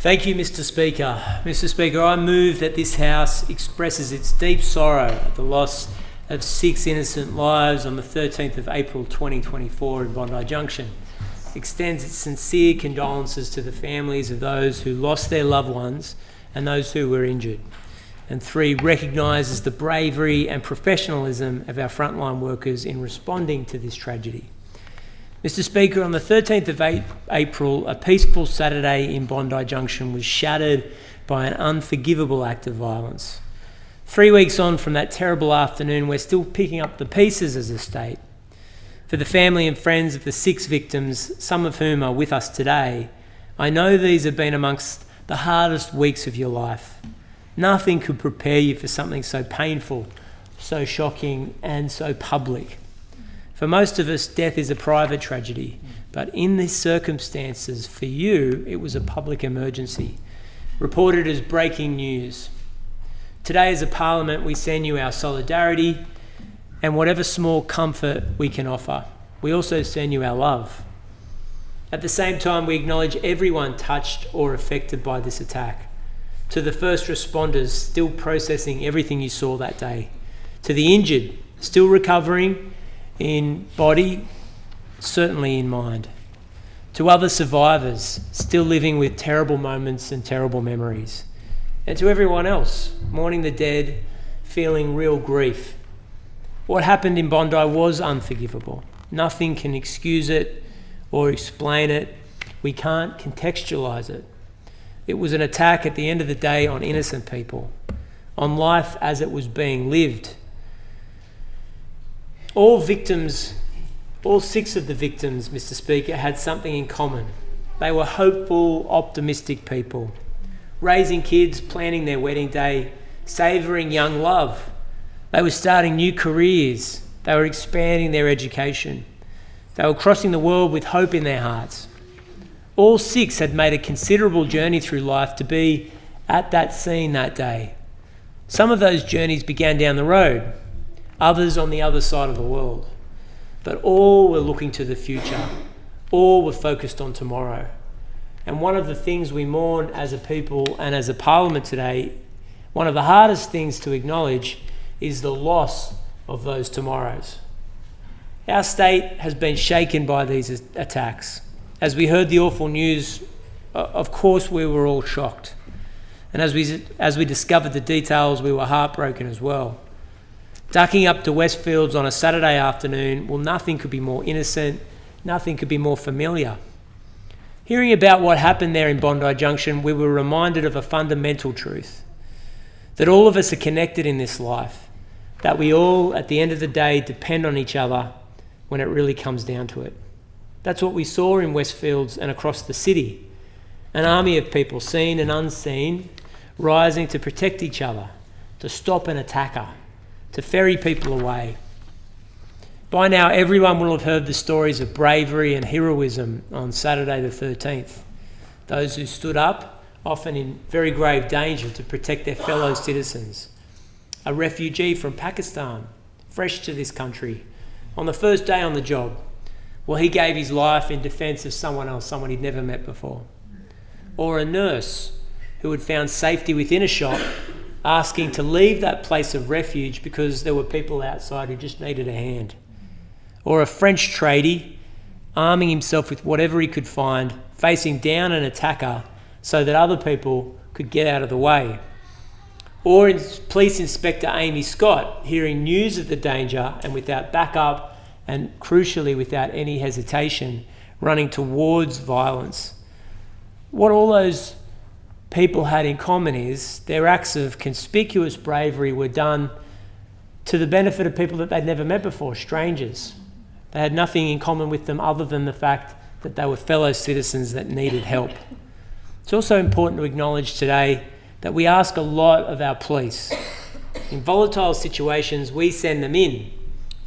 Thank you, Mr. Speaker. Mr. Speaker, I move that this House expresses its deep sorrow at the loss of 6 innocent lives on the 13th of April 2024 in Bondi Junction. Extends its sincere condolences to the families of those who lost their loved ones and those who were injured. And 3, recognises the bravery and professionalism of our frontline workers in responding to this tragedy. Mr. Speaker, on the 13th of April, a peaceful Saturday in Bondi Junction was shattered by an unforgivable act of violence. 3 weeks on from that terrible afternoon, we're still picking up the pieces as a state. For the family and friends of the 6 victims, some of whom are with us today, I know these have been amongst the hardest weeks of your life. Nothing could prepare you for something so painful, so shocking, and so public. For most of us, death is a private tragedy, but in these circumstances, for you, it was a public emergency, reported as breaking news. Today, as a Parliament, we send you our solidarity and whatever small comfort we can offer. We also send you our love. At the same time, we acknowledge everyone touched or affected by this attack. To the first responders, still processing everything you saw that day. To the injured, still recovering in body, certainly in mind. To other survivors, still living with terrible moments and terrible memories. And to everyone else, mourning the dead, feeling real grief. What happened in Bondi was unforgivable. Nothing can excuse it or explain it. We can't contextualise it. It was an attack at the end of the day on innocent people, on life as it was being lived. All 6 of the victims, Mr. Speaker, had something in common. They were hopeful, optimistic people, raising kids, planning their wedding day, savouring young love. They were starting new careers. They were expanding their education. They were crossing the world with hope in their hearts. All 6 had made a considerable journey through life to be at that scene that day. Some of those journeys began down the road, others on the other side of the world. But all were looking to the future. All were focused on tomorrow. And one of the things we mourn as a people and as a Parliament today, one of the hardest things to acknowledge is the loss of those tomorrows. Our state has been shaken by these attacks. As we heard the awful news, of course we were all shocked. And as we discovered the details, we were heartbroken as well. Ducking up to Westfields on a Saturday afternoon, well, nothing could be more innocent, nothing could be more familiar. Hearing about what happened there in Bondi Junction, we were reminded of a fundamental truth, that all of us are connected in this life, that we all, at the end of the day, depend on each other when it really comes down to it. That's what we saw in Westfields and across the city, an army of people, seen and unseen, rising to protect each other, to stop an attacker, to ferry people away. By now, everyone will have heard the stories of bravery and heroism on Saturday the 13th. Those who stood up, often in very grave danger, to protect their fellow citizens. A refugee from Pakistan, fresh to this country, on the first day on the job, well, he gave his life in defence of someone else, someone he'd never met before. Or a nurse who had found safety within a shop, asking to leave that place of refuge because there were people outside who just needed a hand. Or a French tradie arming himself with whatever he could find, facing down an attacker so that other people could get out of the way. Or Police Inspector Amy Scott hearing news of the danger and without backup and crucially without any hesitation running towards violence. What all those people had in common is their acts of conspicuous bravery were done to the benefit of people that they'd never met before, strangers. They had nothing in common with them other than the fact that they were fellow citizens that needed help. It's also important to acknowledge today that we ask a lot of our police. In volatile situations, we send them in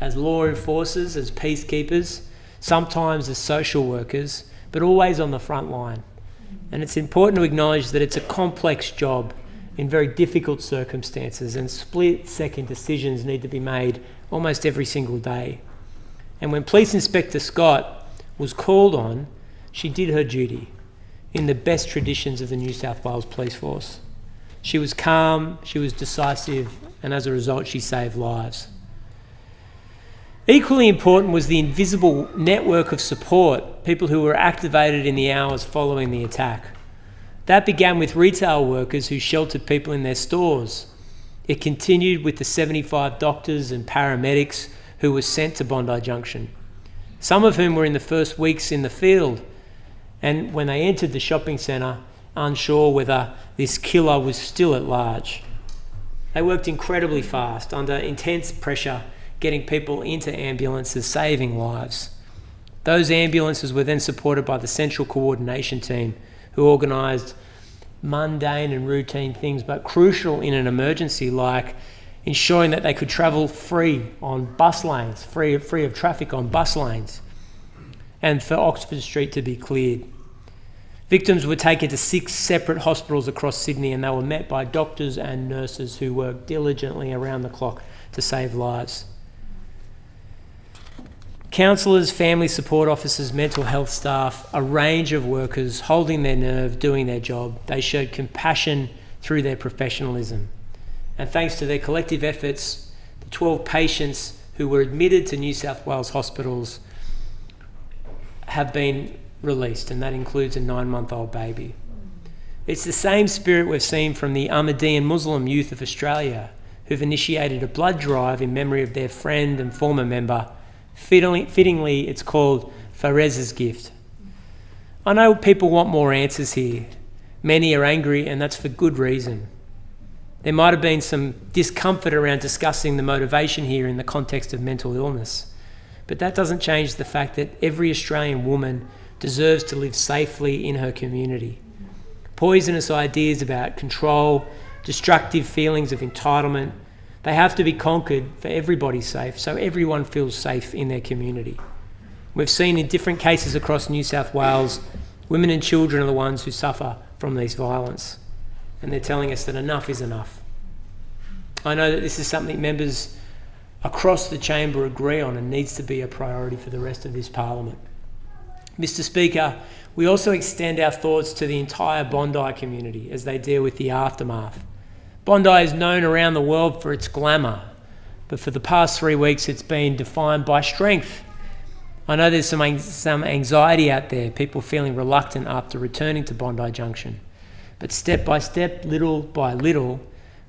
as law enforcers, as peacekeepers, sometimes as social workers, but always on the front line. And it's important to acknowledge that it's a complex job in very difficult circumstances, and split-second decisions need to be made almost every single day. And when Police Inspector Scott was called on, she did her duty. in the best traditions of the New South Wales Police Force. She was calm, she was decisive, and as a result, she saved lives. Equally important was the invisible network of support, people who were activated in the hours following the attack. That began with retail workers who sheltered people in their stores. It continued with the 75 doctors and paramedics who were sent to Bondi Junction, some of whom were in the first weeks in the field, and when they entered the shopping centre, unsure whether this killer was still at large. They worked incredibly fast, under intense pressure, getting people into ambulances, saving lives. Those ambulances were then supported by the Central Coordination Team, who organised mundane and routine things, but crucial in an emergency, like ensuring that they could travel free on bus lanes, free of traffic on bus lanes, and for Oxford Street to be cleared. Victims were taken to 6 separate hospitals across Sydney, and they were met by doctors and nurses who worked diligently around the clock to save lives. Counsellors, family support officers, mental health staff, a range of workers holding their nerve, doing their job. They showed compassion through their professionalism. And thanks to their collective efforts, the 12 patients who were admitted to New South Wales hospitals have been released, and that includes a 9-month-old baby. It's the same spirit we've seen from the Ahmadiyyan Muslim Youth of Australia, who've initiated a blood drive in memory of their friend and former member. Fittingly, it's called Fairez's Gift. I know people want more answers here. Many are angry, and that's for good reason. There might have been some discomfort around discussing the motivation here in the context of mental illness, but that doesn't change the fact that every Australian woman deserves to live safely in her community. Poisonous ideas about control, destructive feelings of entitlement, they have to be conquered for everybody's safe, so everyone feels safe in their community. We've seen in different cases across New South Wales, women and children are the ones who suffer from this violence, and they're telling us that enough is enough. I know that this is something members across the chamber agree on and needs to be a priority for the rest of this parliament. Mr. Speaker, we also extend our thoughts to the entire Bondi community as they deal with the aftermath. Bondi is known around the world for its glamour, but for the past 3 weeks it's been defined by strength. I know there's some anxiety out there, people feeling reluctant after returning to Bondi Junction. But step by step, little by little,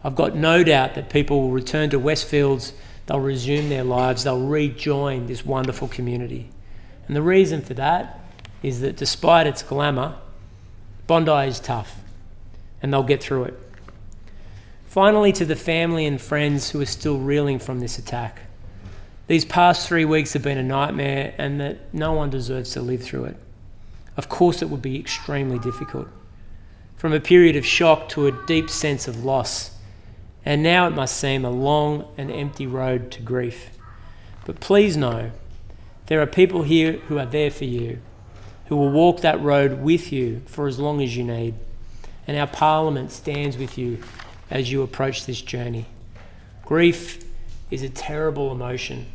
I've got no doubt that people will return to Westfields, they'll resume their lives, they'll rejoin this wonderful community. And the reason for that is that despite its glamour, Bondi is tough, and they'll get through it. Finally, to the family and friends who are still reeling from this attack. These past 3 weeks have been a nightmare, and that no one deserves to live through it. Of course it would be extremely difficult. From a period of shock to a deep sense of loss, and now it must seem a long and empty road to grief. But please know, there are people here who are there for you, who will walk that road with you for as long as you need. And our Parliament stands with you as you approach this journey. Grief is a terrible emotion,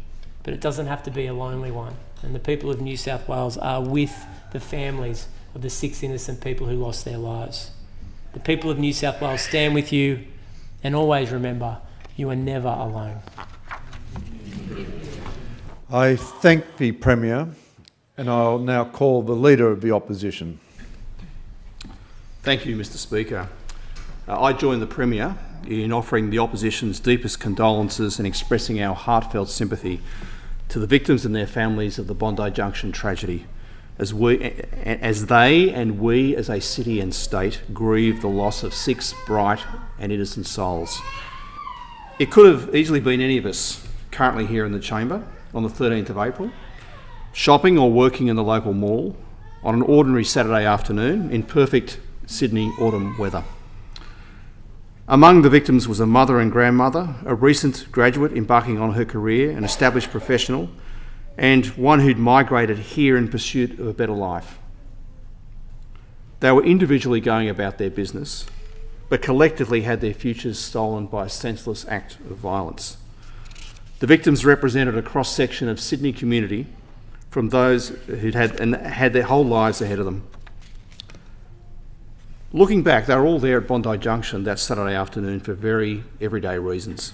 but it doesn't have to be a lonely one. And the people of New South Wales are with the families of the 6 innocent people who lost their lives. The people of New South Wales stand with you, and always remember, you are never alone. I thank the Premier, and I'll now call the Leader of the Opposition. Thank you, Mr. Speaker. I join the Premier in offering the Opposition's deepest condolences and expressing our heartfelt sympathy to the victims and their families of the Bondi Junction tragedy, as they and we as a city and state grieve the loss of 6 bright and innocent souls. It could have easily been any of us currently here in the chamber on the 13th of April, shopping or working in the local mall on an ordinary Saturday afternoon in perfect Sydney autumn weather. Among the victims was a mother and grandmother, a recent graduate embarking on her career, an established professional, and one who'd migrated here in pursuit of a better life. They were individually going about their business, but collectively had their futures stolen by a senseless act of violence. The victims represented a cross-section of Sydney community from those who'd had their whole lives ahead of them. Looking back, they were all there at Bondi Junction that Saturday afternoon for very everyday reasons.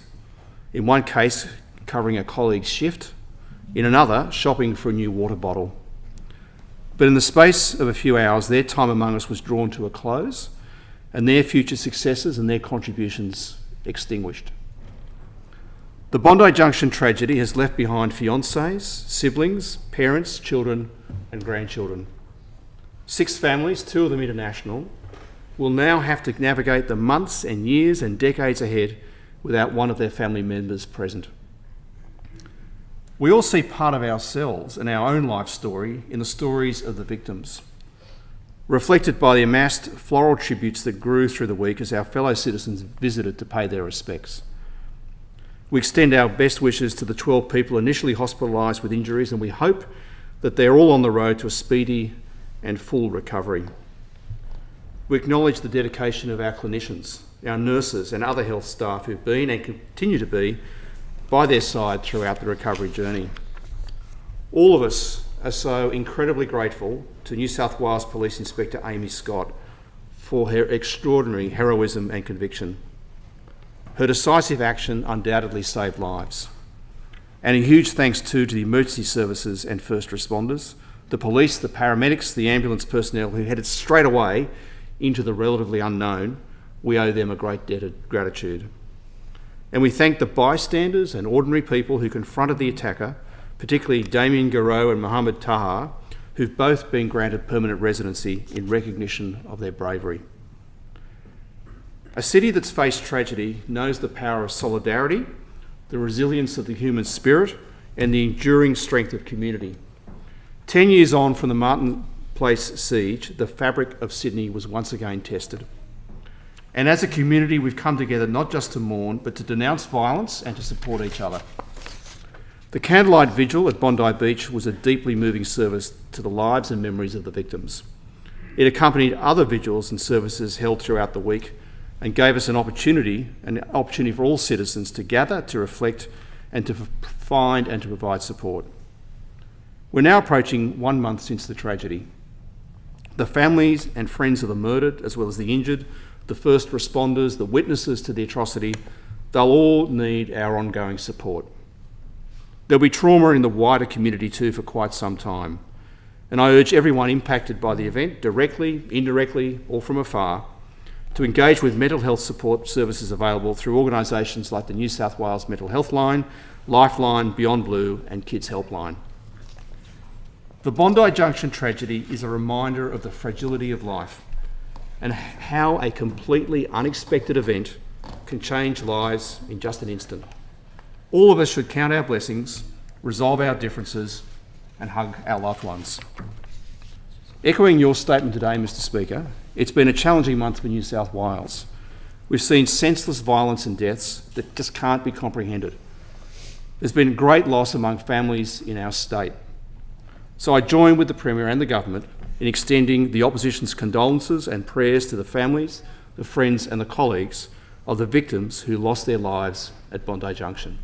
In one case, covering a colleague's shift, in another, shopping for a new water bottle. But in the space of a few hours, their time among us was drawn to a close, and their future successes and their contributions extinguished. The Bondi Junction tragedy has left behind fiancés, siblings, parents, children and grandchildren. 6 families, 2 of them international, will now have to navigate the months and years and decades ahead without one of their family members present. We all see part of ourselves and our own life story in the stories of the victims, reflected by the amassed floral tributes that grew through the week as our fellow citizens visited to pay their respects. We extend our best wishes to the 12 people initially hospitalised with injuries, and we hope that they're all on the road to a speedy and full recovery. We acknowledge the dedication of our clinicians, our nurses and other health staff who've been and continue to be by their side throughout the recovery journey. All of us are so incredibly grateful to New South Wales Police Inspector Amy Scott for her extraordinary heroism and conviction. Her decisive action undoubtedly saved lives. And a huge thanks too to the emergency services and first responders, the police, the paramedics, the ambulance personnel who headed straight away into the relatively unknown. We owe them a great debt of gratitude. And we thank the bystanders and ordinary people who confronted the attacker, particularly Damien Garreau and Mohammed Taha, who've both been granted permanent residency in recognition of their bravery. A city that's faced tragedy knows the power of solidarity, the resilience of the human spirit, and the enduring strength of community. 10 years on from the Martin Place siege, the fabric of Sydney was once again tested. And as a community, we've come together not just to mourn, but to denounce violence and to support each other. The candlelight vigil at Bondi Beach was a deeply moving service to the lives and memories of the victims. It accompanied other vigils and services held throughout the week and gave us an opportunity for all citizens to gather, to reflect, and to find and to provide support. We're now approaching 1 month since the tragedy. The families and friends of the murdered, as well as the injured, the first responders, the witnesses to the atrocity, they'll all need our ongoing support. There'll be trauma in the wider community too for quite some time, and I urge everyone impacted by the event, directly, indirectly, or from afar, to engage with mental health support services available through organisations like the New South Wales Mental Health Line, Lifeline, Beyond Blue and Kids Helpline. The Bondi Junction tragedy is a reminder of the fragility of life and how a completely unexpected event can change lives in just an instant. All of us should count our blessings, resolve our differences and hug our loved ones. Echoing your statement today, Mr Speaker, it's been a challenging month for New South Wales. We've seen senseless violence and deaths that just can't be comprehended. There's been great loss among families in our state. So I join with the Premier and the Government in extending the Opposition's condolences and prayers to the families, the friends and the colleagues of the victims who lost their lives at Bondi Junction.